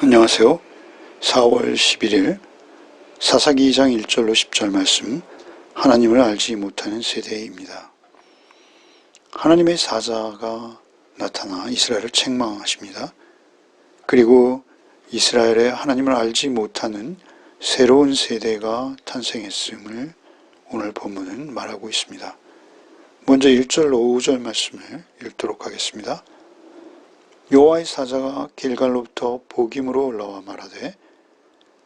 안녕하세요. 4월 11일 사사기 2장 1절로 10절 말씀, 하나님을 알지 못하는 세대입니다. 하나님의 사자가 나타나 이스라엘을 책망하십니다. 그리고 이스라엘의 하나님을 알지 못하는 새로운 세대가 탄생했음을 오늘 본문은 말하고 있습니다. 먼저 1절로 5절 말씀을 읽도록 하겠습니다. 여호와의 사자가 길갈로부터 보김으로 올라와 말하되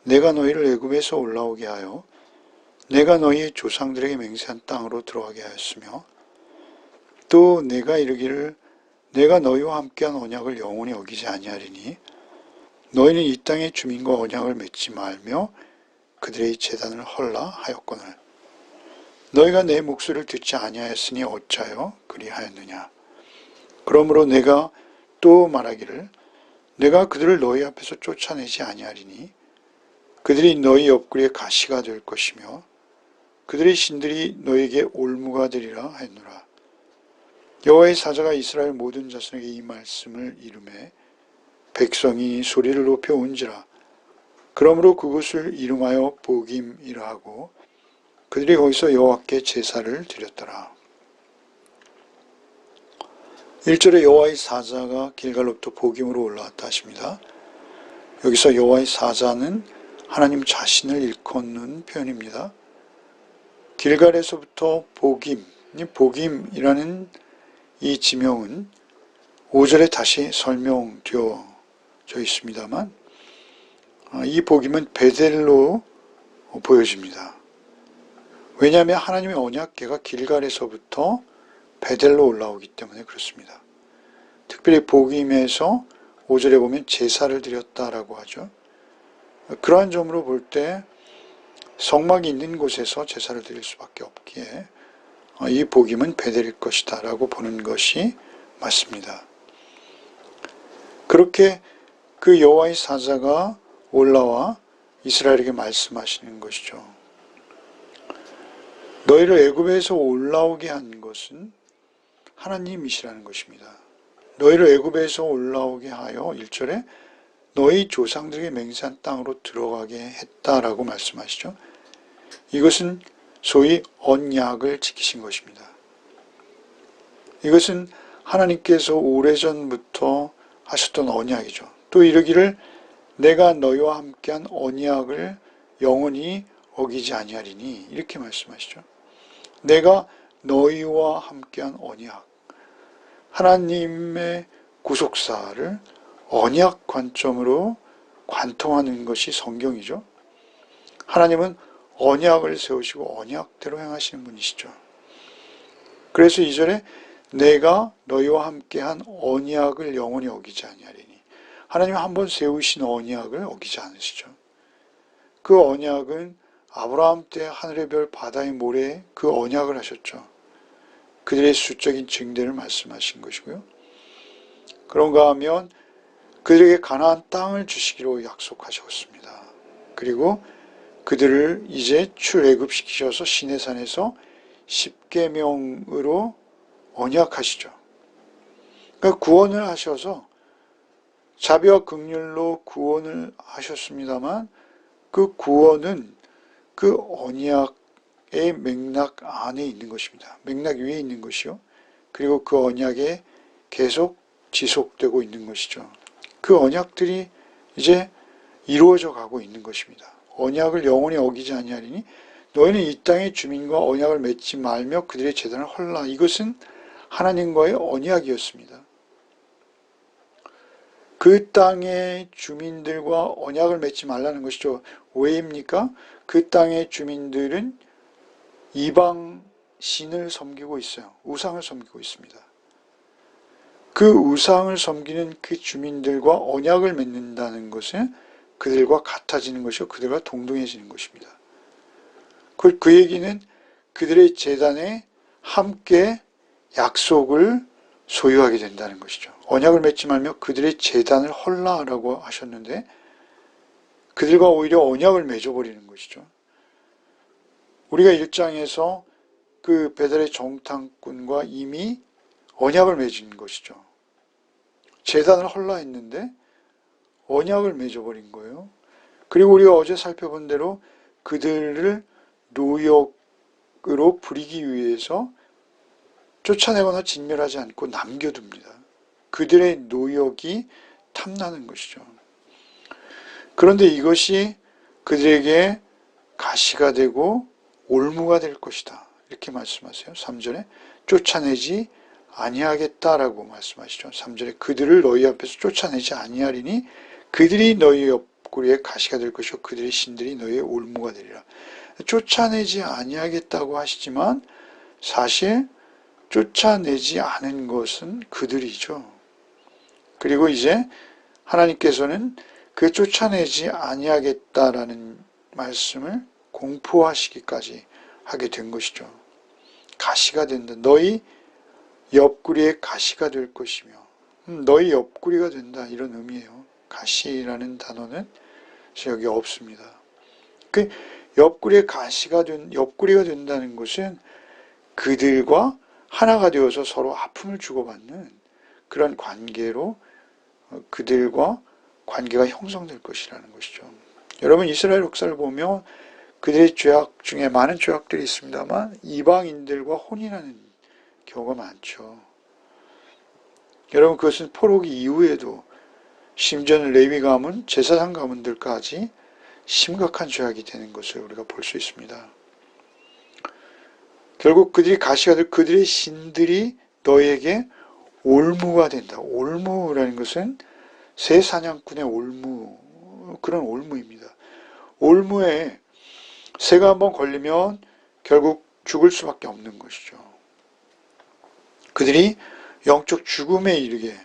내가 너희를 애굽에서 올라오게 하여 내가 너희의 조상들에게 맹세한 땅으로 들어가게 하였으며 또 내가 이르기를 내가 너희와 함께한 언약을 영원히 어기지 아니하리니 너희는 이 땅의 주민과 언약을 맺지 말며 그들의 제단을 헐라 하였거늘 너희가 내 목소리를 듣지 아니하였으니 어찌하여 그리하였느냐. 그러므로 내가 또 말하기를 내가 그들을 너희 앞에서 쫓아내지 아니하리니 그들이 너희 옆구리에 가시가 될 것이며 그들의 신들이 너희에게 올무가 되리라 하였노라. 여호와의 사자가 이스라엘 모든 자손에게 이 말씀을 이루매 백성이 소리를 높여 온지라. 그러므로 그곳을 이름하여 보김이라 하고 그들이 거기서 여호와께 제사를 드렸더라. 1절에 여호와의 사자가 길갈로부터 보김으로 올라왔다 하십니다. 여기서 여호와의 사자는 하나님 자신을 일컫는 표현입니다. 길갈에서부터 보김, 보김이라는 이 지명은 5절에 다시 설명되어져 있습니다만 이 보김은 베델로 보여집니다. 왜냐하면 하나님의 언약궤가 길갈에서부터 베델로 올라오기 때문에 그렇습니다. 특별히 보김에서 5절에 보면 제사를 드렸다라고 하죠. 그러한 점으로 볼 때 성막이 있는 곳에서 제사를 드릴 수밖에 없기에 이 보김은 베델일 것이다 라고 보는 것이 맞습니다. 그렇게 그 여호와의 사자가 올라와 이스라엘에게 말씀하시는 것이죠. 너희를 애굽에서 올라오게 한 것은 하나님이시라는 것입니다. 너희를 애굽에서 올라오게 하여 1절에 너희 조상들에게 맹세한 땅으로 들어가게 했다라고 말씀하시죠. 이것은 소위 언약을 지키신 것입니다. 이것은 하나님께서 오래전부터 하셨던 언약이죠. 또 이르기를 내가 너희와 함께한 언약을 영원히 어기지 아니하리니 이렇게 말씀하시죠. 내가 너희와 함께한 언약, 하나님의 구속사를 언약 관점으로 관통하는 것이 성경이죠. 하나님은 언약을 세우시고 언약대로 행하시는 분이시죠. 그래서 2절에 내가 너희와 함께한 언약을 영원히 어기지 아니하리니 하나님은 한번 세우신 언약을 어기지 않으시죠. 그 언약은 아브라함 때 하늘의 별 바다의 모래에 그 언약을 하셨죠. 그들의 수적인 증대를 말씀하신 것이고요. 그런가 하면 그들에게 가나안 땅을 주시기로 약속하셨습니다. 그리고 그들을 이제 출애굽시키셔서 시내산에서 십계명으로 언약하시죠. 그러니까 구원을 하셔서 자비와 긍휼로 구원을 하셨습니다만 그 구원은 그 언약의 맥락 안에 있는 것입니다. 맥락 위에 있는 것이요. 그리고 그 언약에 계속 지속되고 있는 것이죠. 그 언약들이 이제 이루어져 가고 있는 것입니다. 언약을 영원히 어기지 아니하리니 너희는 이 땅의 주민과 언약을 맺지 말며 그들의 제단을 헐라. 이것은 하나님과의 언약이었습니다. 그 땅의 주민들과 언약을 맺지 말라는 것이죠. 왜입니까? 그 땅의 주민들은 이방 신을 섬기고 있어요. 우상을 섬기고 있습니다. 그 우상을 섬기는 그 주민들과 언약을 맺는다는 것은 그들과 같아지는 것이고 그들과 동등해지는 것입니다. 그 얘기는 그들의 제단에 함께 약속을 소유하게 된다는 것이죠. 언약을 맺지 말며 그들의 제단을 헐라라고 하셨는데 그들과 오히려 언약을 맺어버리는 것이죠. 우리가 1장에서 그 베델의 정탐꾼과 이미 언약을 맺은 것이죠. 제단을 헐라 했는데 언약을 맺어버린 거예요. 그리고 우리가 어제 살펴본 대로 그들을 노역으로 부리기 위해서 쫓아내거나 진멸하지 않고 남겨둡니다. 그들의 노역이 탐나는 것이죠. 그런데 이것이 그들에게 가시가 되고 올무가 될 것이다. 이렇게 말씀하세요. 3절에 쫓아내지 아니하겠다라고 말씀하시죠. 3절에 그들을 너희 앞에서 쫓아내지 아니하리니 그들이 너희 옆구리에 가시가 될 것이요 그들의 신들이 너희의 올무가 되리라. 쫓아내지 아니하겠다고 하시지만 사실 쫓아내지 않은 것은 그들이죠. 그리고 이제 하나님께서는 그 쫓아내지 아니하겠다라는 말씀을 공포하시기까지 하게 된 것이죠. 가시가 된다. 너희 옆구리에 가시가 될 것이며 너희 옆구리가 된다 이런 의미예요. 가시라는 단어는 여기 없습니다. 그 옆구리에 옆구리가 된다는 것은 그들과 하나가 되어서 서로 아픔을 주고받는 그런 관계로 그들과 관계가 형성될 것이라는 것이죠. 여러분 이스라엘 역사를 보면 그들의 죄악 중에 많은 죄악들이 있습니다만 이방인들과 혼인하는 경우가 많죠. 여러분 그것은 포로기 이후에도 심지어는 레위 가문, 제사장 가문들까지 심각한 죄악이 되는 것을 우리가 볼 수 있습니다. 결국 그들이 가시가 될 그들의 신들이 너에게 올무가 된다. 올무라는 것은 새 사냥꾼의 올무, 그런 올무입니다. 올무에 새가 한번 걸리면 결국 죽을 수밖에 없는 것이죠. 그들이 영적 죽음에 이르게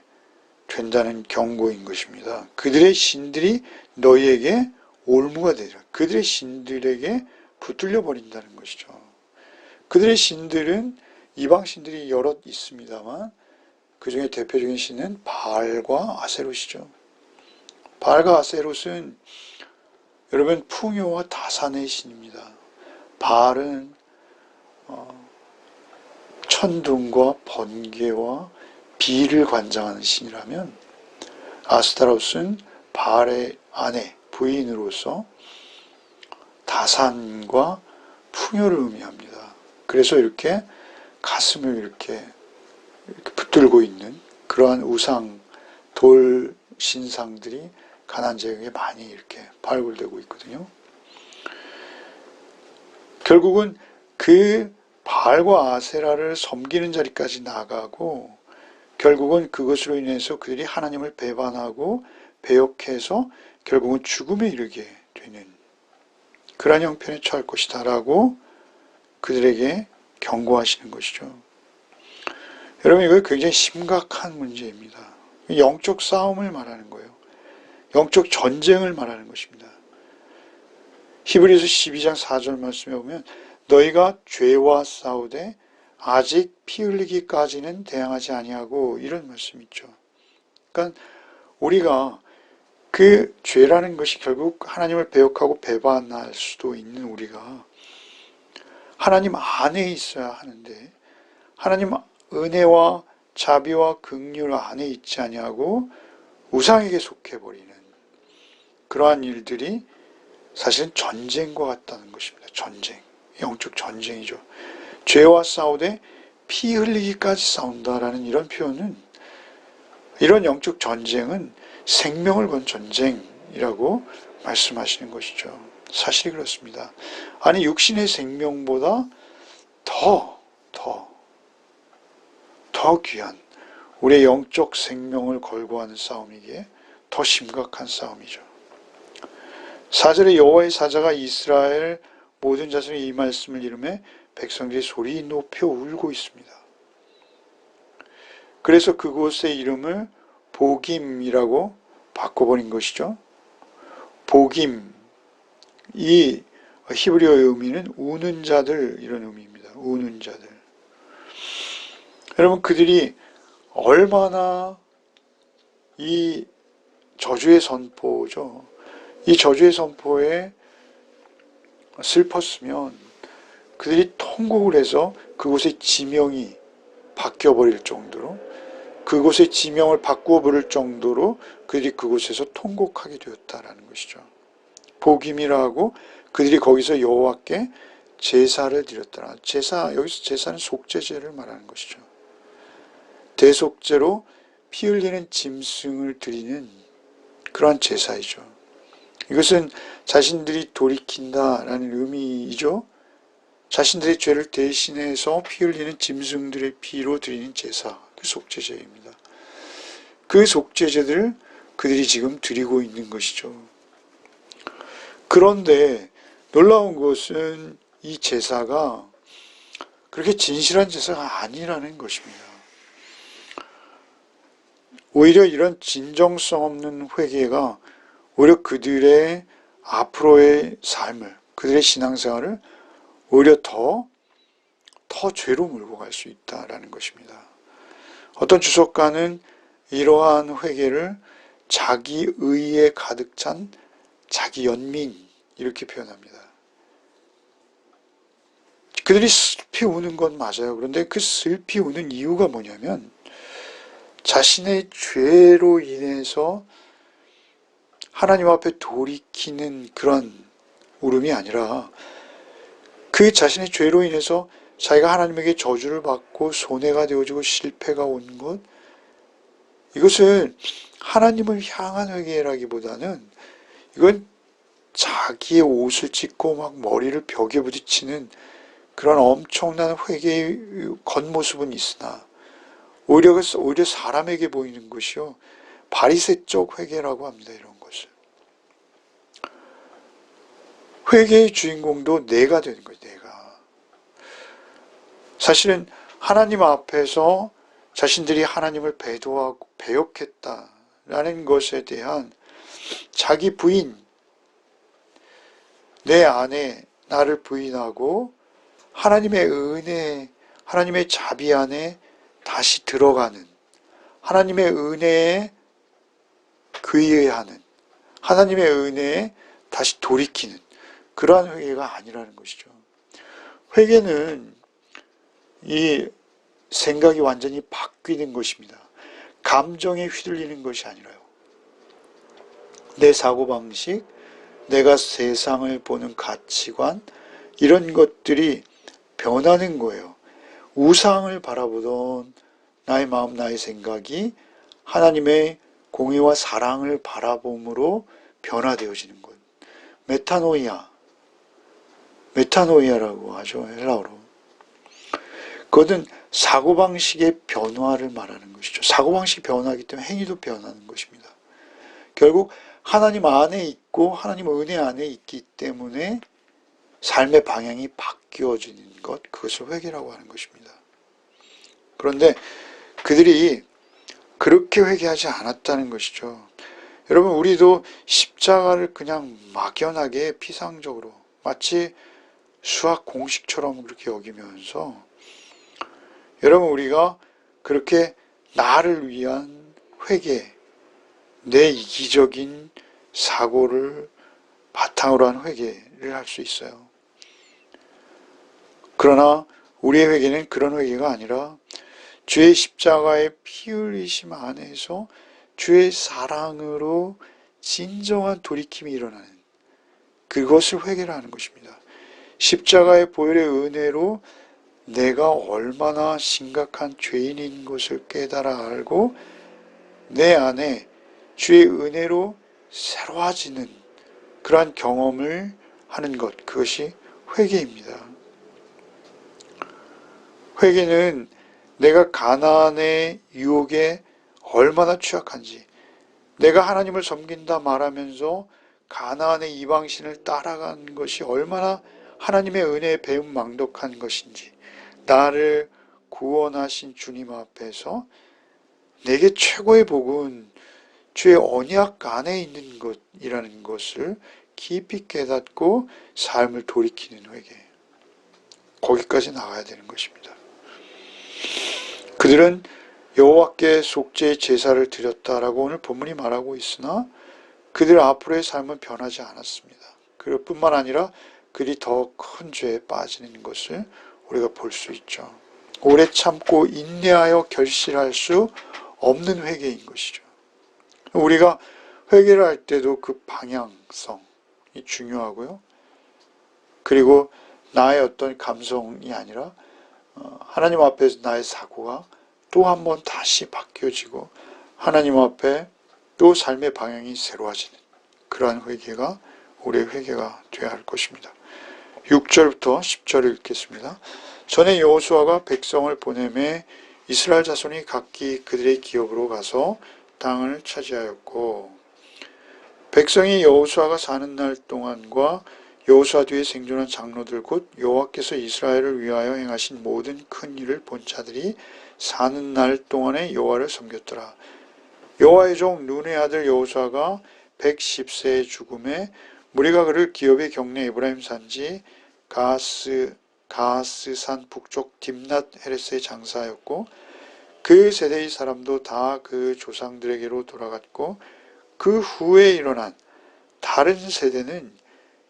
된다는 경고인 것입니다. 그들의 신들이 너희에게 올무가 되리라. 그들의 신들에게 붙들려 버린다는 것이죠. 그들의 신들은 이방 신들이 여럿 있습니다만 그 중에 대표적인 신은 바알과 아세롯이죠. 바알과 아세롯은 여러분 풍요와 다산의 신입니다. 바알은 천둥과 번개와 비를 관장하는 신이라면 아스타롯은 바알의 아내, 부인으로서 다산과 풍요를 의미합니다. 그래서 이렇게 가슴을 이렇게 붙들고 있는 그러한 우상, 돌 신상들이 가나안 지역에 많이 이렇게 발굴되고 있거든요. 결국은 그 바알과 아세라를 섬기는 자리까지 나가고 결국은 그것으로 인해서 그들이 하나님을 배반하고 배역해서 결국은 죽음에 이르게 되는 그러한 형편에 처할 것이다 라고 그들에게 경고하시는 것이죠. 여러분 이거 굉장히 심각한 문제입니다. 영적 싸움을 말하는 거예요. 영적 전쟁을 말하는 것입니다. 히브리서 12장 4절 말씀에 보면 너희가 죄와 싸우되 아직 피 흘리기까지는 대항하지 아니하고 이런 말씀이 있죠. 그러니까 우리가 그 죄라는 것이 결국 하나님을 배역하고 배반할 수도 있는 우리가 하나님 안에 있어야 하는데 하나님 은혜와 자비와 긍휼 안에 있지 아니하고 우상에게 속해버리는 그러한 일들이 사실은 전쟁과 같다는 것입니다. 전쟁, 영적 전쟁이죠. 죄와 싸우되 피 흘리기까지 싸운다라는 이런 표현은 이런 영적 전쟁은 생명을 건 전쟁이라고 말씀하시는 것이죠. 사실이 그렇습니다. 아니 육신의 생명보다 더 귀한 우리의 영적 생명을 걸고 하는 싸움이기에 더 심각한 싸움이죠. 4절에 여호와의 사자가 이스라엘 모든 자손에 이 말씀을 이루매 백성들이 소리 높여 울고 있습니다. 그래서 그곳의 이름을 보김이라고 바꿔버린 것이죠. 보김, 이 히브리어의 의미는 우는 자들 이런 의미입니다. 우는 자들. 여러분 그들이 얼마나 이 저주의 선포죠. 이 저주의 선포에 슬펐으면 그들이 통곡을 해서 그곳의 지명이 바뀌어버릴 정도로 그곳의 지명을 바꾸어 부를 정도로 그들이 그곳에서 통곡하게 되었다라는 것이죠. 복임이라고 그들이 거기서 여호와께 제사를 드렸더라. 제사, 여기서 제사는 속죄제를 말하는 것이죠. 대속제로 피 흘리는 짐승을 드리는 그러한 제사이죠. 이것은 자신들이 돌이킨다라는 의미이죠. 자신들의 죄를 대신해서 피 흘리는 짐승들의 피로 드리는 제사, 그 속죄제입니다. 그 속죄제들을 그들이 지금 드리고 있는 것이죠. 그런데 놀라운 것은 이 제사가 그렇게 진실한 제사가 아니라는 것입니다. 오히려 이런 진정성 없는 회개가 오히려 그들의 앞으로의 삶을, 그들의 신앙생활을 오히려 더 죄로 몰고 갈 수 있다라는 것입니다. 어떤 주석가는 이러한 회개를 자기 의에 가득 찬 자기 연민, 이렇게 표현합니다. 그들이 슬피 우는 건 맞아요. 그런데 그 슬피 우는 이유가 뭐냐면 자신의 죄로 인해서 하나님 앞에 돌이키는 그런 울음이 아니라 그 자신의 죄로 인해서 자기가 하나님에게 저주를 받고 손해가 되어지고 실패가 온 것, 이것은 하나님을 향한 회개라기보다는 이건 자기의 옷을 찢고 막 머리를 벽에 부딪히는 그런 엄청난 회개의 겉모습은 있으나 오히려 사람에게 보이는 것이요, 바리새적 회개라고 합니다. 이런 것을. 회개의 주인공도 내가 되는 거예요. 내가. 사실은 하나님 앞에서 자신들이 하나님을 배도하고 배역했다라는 것에 대한 자기 부인, 내 안에 나를 부인하고 하나님의 은혜, 하나님의 자비 안에 다시 들어가는, 하나님의 은혜에 의해하는, 하나님의 은혜에 다시 돌이키는 그러한 회개가 아니라는 것이죠. 회개는 이 생각이 완전히 바뀌는 것입니다. 감정에 휘둘리는 것이 아니라요. 내 사고방식, 내가 세상을 보는 가치관, 이런 것들이 변하는 거예요. 우상을 바라보던 나의 마음, 나의 생각이 하나님의 공의와 사랑을 바라봄으로 변화되어지는 것. 메타노이아라고 하죠. 헬라어로. 그것은 사고방식의 변화를 말하는 것이죠. 사고방식이 변하기 때문에 행위도 변하는 것입니다. 결국 하나님 안에 있고 하나님 은혜 안에 있기 때문에 삶의 방향이 바뀌어지는 것, 그것을 회개라고 하는 것입니다. 그런데 그들이 그렇게 회개하지 않았다는 것이죠. 여러분, 우리도 십자가를 그냥 막연하게 피상적으로 마치 수학 공식처럼 그렇게 여기면서, 여러분, 우리가 그렇게 나를 위한 회개, 내 이기적인 사고를 바탕으로 한 회개를 할 수 있어요. 그러나 우리의 회개는 그런 회개가 아니라 주의 십자가의 피 흘리심 안에서 주의 사랑으로 진정한 돌이킴이 일어나는 그것을 회개를 하는 것입니다. 십자가의 보혈의 은혜로 내가 얼마나 심각한 죄인인 것을 깨달아 알고 내 안에 주의 은혜로 새로워지는 그러한 경험을 하는 것, 그것이 회개입니다. 회개는 내가 가나안의 유혹에 얼마나 취약한지, 내가 하나님을 섬긴다 말하면서 가나안의 이방신을 따라간 것이 얼마나 하나님의 은혜에 배은망덕한 것인지, 나를 구원하신 주님 앞에서 내게 최고의 복은 주의 언약 안에 있는 것이라는 것을 깊이 깨닫고 삶을 돌이키는 회개, 거기까지 나가야 되는 것입니다. 그들은 여호와께 속죄의 제사를 드렸다라고 오늘 본문이 말하고 있으나 그들 앞으로의 삶은 변하지 않았습니다. 그뿐만 아니라 그들이 더 큰 죄에 빠지는 것을 우리가 볼 수 있죠. 오래 참고 인내하여 결실할 수 없는 회개인 것이죠. 우리가 회개를 할 때도 그 방향성이 중요하고요. 그리고 나의 어떤 감성이 아니라 하나님 앞에서 나의 사고가 또 한 번 다시 바뀌어지고 하나님 앞에 또 삶의 방향이 새로워지는 그러한 회개가 우리의 회개가 되어야 할 것입니다. 6절부터 10절을 읽겠습니다. 전에 여호수아가 백성을 보내매 이스라엘 자손이 각기 그들의 기업으로 가서 땅을 차지하였고 백성이 여호수아가 사는 날 동안과 여호수아 뒤에 생존한 장로들 곧 여호와께서 이스라엘을 위하여 행하신 모든 큰 일을 본 자들이 사는 날 동안에 여호와를 섬겼더라. 여호와의 종 눈의 아들 여호수아가 110세의 죽음에 무리가 그를 기업의 경내 에브라임 산지 가스산 북쪽 딥낫 헤레스에 장사하였고 그 세대의 사람도 다 그 조상들에게로 돌아갔고 그 후에 일어난 다른 세대는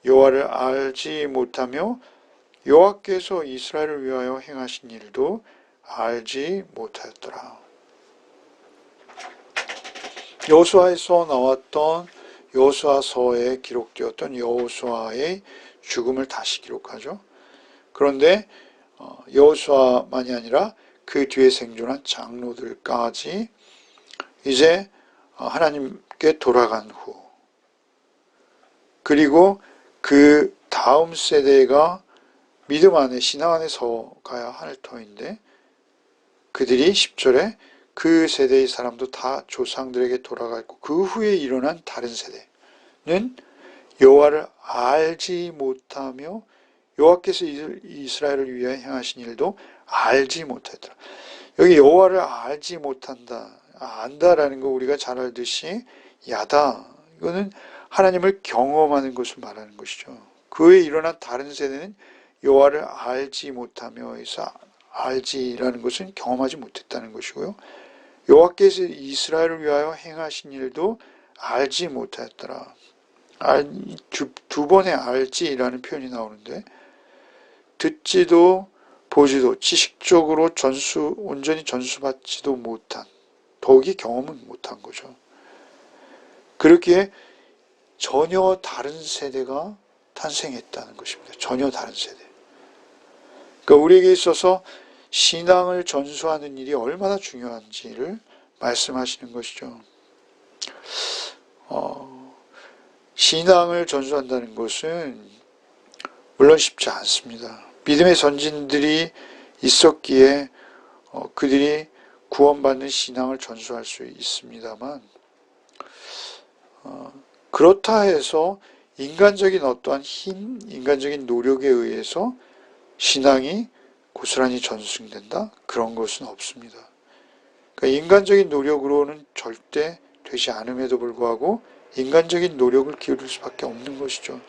여호와를 알지 못하며 여호와께서 이스라엘을 위하여 행하신 일도 알지 못하였더라. 여호수아에서 나왔던 여호수아서에 기록되었던 여호수아의 죽음을 다시 기록하죠. 그런데 여호수아만이 아니라 그 뒤에 생존한 장로들까지 이제 하나님께 돌아간 후 그리고 그 다음 세대가 믿음 안에 신앙 안에 서가야 할 터인데 그들이 10절에 그 세대의 사람도 다 조상들에게 돌아가 있고 그 후에 일어난 다른 세대는 여호와를 알지 못하며 여호와께서 이스라엘을 위하여 행하신 일도 알지 못했더라. 여기 여호와를 알지 못한다, 안다라는 거 우리가 잘 알듯이 야다. 이거는 하나님을 경험하는 것을 말하는 것이죠. 그 후에 일어난 다른 세대는 여호와를 알지 못하며 해서 알지라는 것은 경험하지 못했다는 것이고요. 여호와께서 이스라엘을 위하여 행하신 일도 알지 못하였더라. 두 번의 알지라는 표현이 나오는데 듣지도 보지도 지식적으로 온전히 전수받지도 못한 더욱이 경험은 못한 거죠. 그렇기에 전혀 다른 세대가 탄생했다는 것입니다. 전혀 다른 세대. 그러니까 우리에게 있어서 신앙을 전수하는 일이 얼마나 중요한지를 말씀하시는 것이죠. 신앙을 전수한다는 것은 물론 쉽지 않습니다. 믿음의 선진들이 있었기에 그들이 구원받는 신앙을 전수할 수 있습니다만 그렇다 해서 인간적인 어떠한 힘, 인간적인 노력에 의해서 신앙이 고스란히 전승된다? 그런 것은 없습니다. 그러니까 인간적인 노력으로는 절대 되지 않음에도 불구하고 인간적인 노력을 기울일 수밖에 없는 것이죠.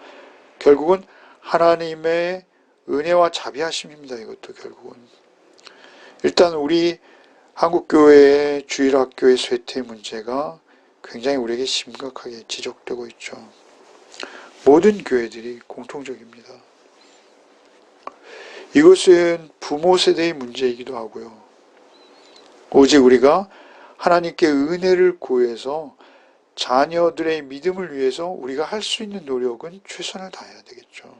결국은 하나님의 은혜와 자비하심입니다. 이것도 결국은. 일단 우리 한국교회의 주일학교의 쇠퇴 문제가 굉장히 우리에게 심각하게 지적되고 있죠. 모든 교회들이 공통적입니다. 이것은 부모 세대의 문제이기도 하고요. 오직 우리가 하나님께 은혜를 구해서 자녀들의 믿음을 위해서 우리가 할 수 있는 노력은 최선을 다해야 되겠죠.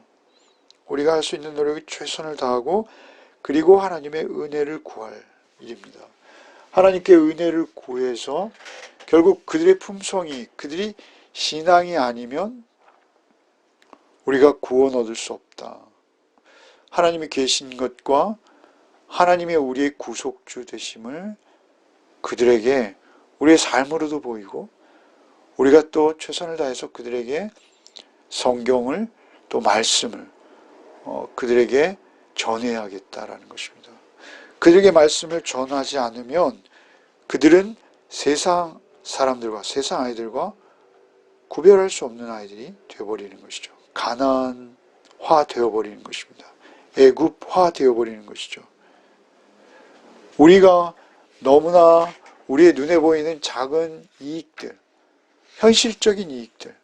우리가 할 수 있는 노력이 최선을 다하고 그리고 하나님의 은혜를 구할 일입니다. 하나님께 은혜를 구해서 결국 그들의 품성이 그들이 신앙이 아니면 우리가 구원 얻을 수 없다. 하나님이 계신 것과 하나님의 우리의 구속주 되심을 그들에게 우리의 삶으로도 보이고 우리가 또 최선을 다해서 그들에게 성경을 또 말씀을 그들에게 전해야겠다라는 것입니다. 그들에게 말씀을 전하지 않으면 그들은 세상 사람들과 세상 아이들과 구별할 수 없는 아이들이 되어버리는 것이죠. 가난화 되어버리는 것입니다. 애굽화 되어버리는 것이죠. 우리가 너무나 우리의 눈에 보이는 작은 이익들, 현실적인 이익들,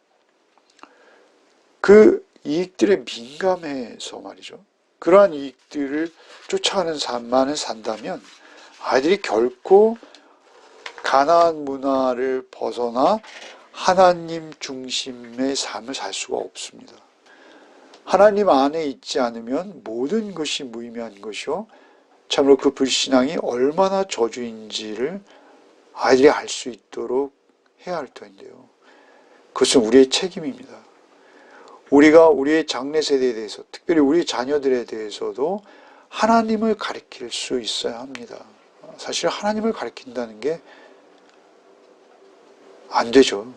그 이익들에 민감해서 말이죠. 그러한 이익들을 쫓아가는 삶만을 산다면 아이들이 결코 가나안 문화를 벗어나 하나님 중심의 삶을 살 수가 없습니다. 하나님 안에 있지 않으면 모든 것이 무의미한 것이요, 참으로 그 불신앙이 얼마나 저주인지를 아이들이 알 수 있도록 해야 할 터인데요. 그것은 우리의 책임입니다. 우리가 우리의 장래 세대에 대해서, 특별히 우리 자녀들에 대해서도 하나님을 가르칠 수 있어야 합니다. 사실 하나님을 가르친다는 게 안 되죠.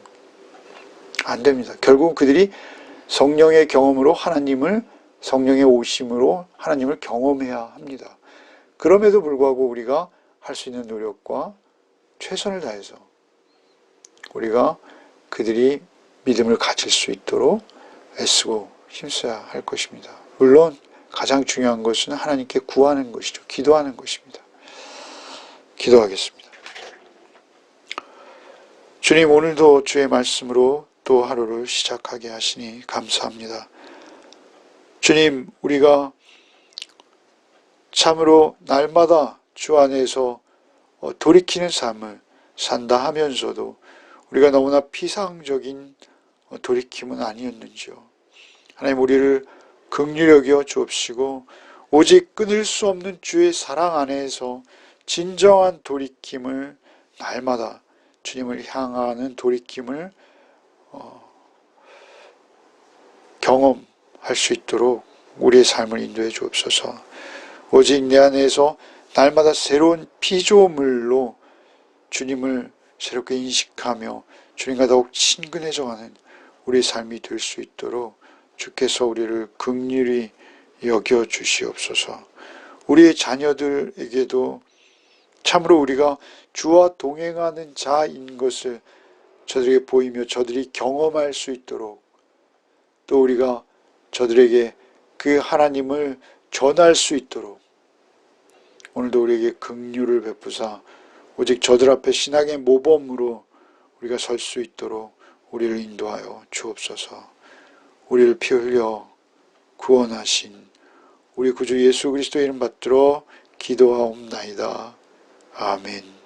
안 됩니다. 결국 그들이 성령의 경험으로 성령의 오심으로 하나님을 경험해야 합니다. 그럼에도 불구하고 우리가 할 수 있는 노력과 최선을 다해서 우리가 그들이 믿음을 가질 수 있도록 애쓰고 힘써야 할 것입니다. 물론 가장 중요한 것은 하나님께 구하는 것이죠. 기도하는 것입니다. 기도하겠습니다. 주님, 오늘도 주의 말씀으로 또 하루를 시작하게 하시니 감사합니다. 주님, 우리가 참으로 날마다 주 안에서 돌이키는 삶을 산다 하면서도 우리가 너무나 피상적인 돌이킴은 아니었는지요. 하나님, 우리를 긍휼히 여겨 주옵시고 오직 끊을 수 없는 주의 사랑 안에서 진정한 돌이킴을 날마다 주님을 향하는 돌이킴을 경험할 수 있도록 우리의 삶을 인도해 주옵소서. 오직 내 안에서 날마다 새로운 피조물로 주님을 새롭게 인식하며 주님과 더욱 친근해져가는 우리의 삶이 될 수 있도록 주께서 우리를 긍휼히 여겨 주시옵소서. 우리의 자녀들에게도 참으로 우리가 주와 동행하는 자인 것을 저들에게 보이며 저들이 경험할 수 있도록, 또 우리가 저들에게 그 하나님을 전할 수 있도록 오늘도 우리에게 긍휼을 베푸사 오직 저들 앞에 신앙의 모범으로 우리가 설 수 있도록 우리를 인도하여 주옵소서. 우리를 피 흘려 구원하신 우리 구주 예수 그리스도의 이름 받들어 기도하옵나이다. 아멘.